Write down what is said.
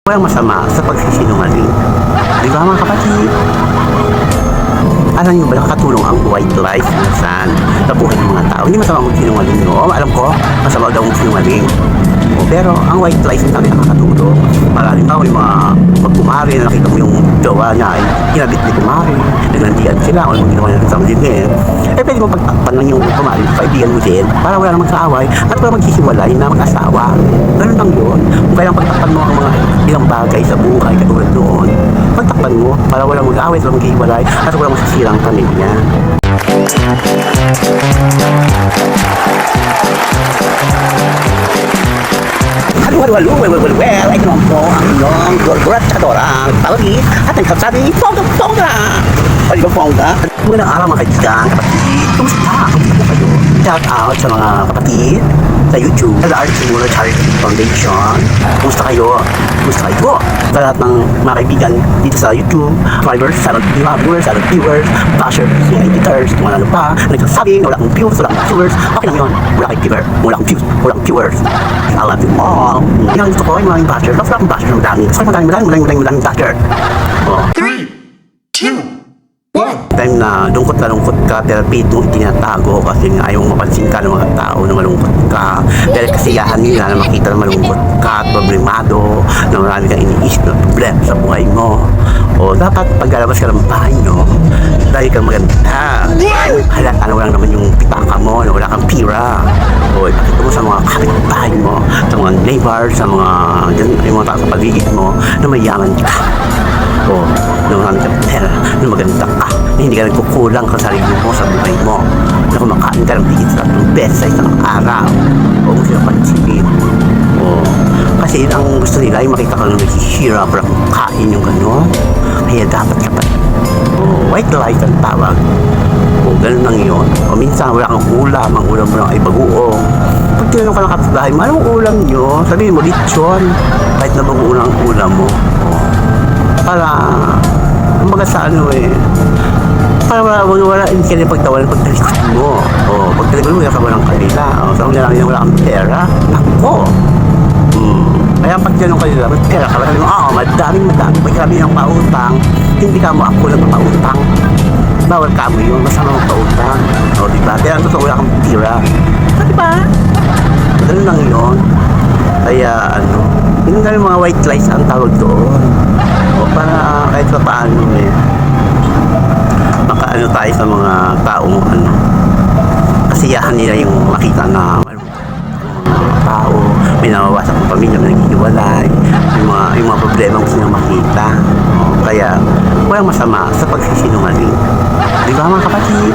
Walang masama sa pagsisinungaling. Di ba mga kapatid? Alam niyo ba nakatulong ang white lies minsan sa buhay ng mga tao? Hindi masama magsinungaling, no? Alam ko, masama daw magsinungaling. Pero ang white lies ang sabi nakakatulong. Maraming tao yung mga magkumari na nakita mo yung jowa niya ay kinabit ni kumari, nagnandiyan sila o yung ginawa niya sa mga din. Pwede mo pagtakpan lang yung kumari, kaibigan mo din para wala namang kaaway at wala magsisiwalay na mag-asawa. Ganun lang yun. Kung kailang pagtakpan mo ang mga ilang bagay sa buhay katulad doon, pagtakpan mo para walang mag-aaway, walang maghihiwalay at walang masisirang pamilya. Well, ay naman po ang inyong gulgurat tsakadora Palagi at nagsasabi, Pongga! Ay ba Pongga? Magandang araw mga kaibigan, kapatid. Kumusta po kayo? Shout out sa mga kapatid sa YouTube, sa The Art Simula Charity Foundation. Kumusta kayo? Kumusta kayo? Sa lahat ng mga kaibigan dito sa YouTube, subscribers, silent viewers, bashers, editors, kung ano pa, nagsasabi na wala akong views, wala akong viewers, okay lang yun. Wala kang viewer, wala akong views, wala akong viewers. I love you all. Yan gusto ko, yung maraming bashers. Wala akong bashers ng dami. So, maraming bashers. 3, 2, 1. Time na lungkot ka, pero pito itinatago kasi nga ayaw mapansin ka ng mga tao na malungkot ka. Dahil kasiyahan nila na makita na malungkot ka at problemado, na marami kang iniisip na problema sa buhay mo. O dapat paglalabas ka ng bahay nyo, dahil kang maganda. Halata na walang naman yung pitaka mo, na wala kang pira. O ipakita mo sa mga kapitbahay mo, sa mga neighbors, sa mga, yung mga tao sa paligid mo, na mayaman ka. O na marami kang pera, na maganda ka, na hindi ka nagkukulang sa sarili mo sa buhay mo, na kumakain ka ng tigit sa 3 beses sa isang araw. O mo sila pansipin. O kasi ang gusto nila ay makita ka na naghihirap para kain yung gano'n. Kaya dapat kapag white light ang tawag. O gano'n lang yun. O minsan wala kang ulam, ang ulam mo lang ay bagoong. Pag tinanong ka ng kapitbahay mo, anong ulam nyo? Sabihin mo, lechon. Kahit na bagoong ang ulam mo. O, para kumbaga sa ano para wala hindi ka na pagtawanan pagtalikod mo. O pagtalikod mo, ka walang kanila. O sabi nila lang wala kang pera. Nako. Kaya pag tinanong kanila, may pera ka, sabi mo, madaming. Pag sabi ng pautang, hindi ka mo ako nagpapautang. Bawal ka mo yun, basta magpautang. O diba? Kaya ang totoo wala kang pira. O diba? Ganun lang yun. Kaya yun nga yung mga white lies ang tawag doon. O para kahit pa paano makaano tayo sa mga taong kasiyahan nila yung makita na tao, may nawawasak ng pamilya, may naghihiwalay, yung mga problema gusto nila makita. O, kaya walang masama sa pagsisinungaling. Di ba mga kapatid?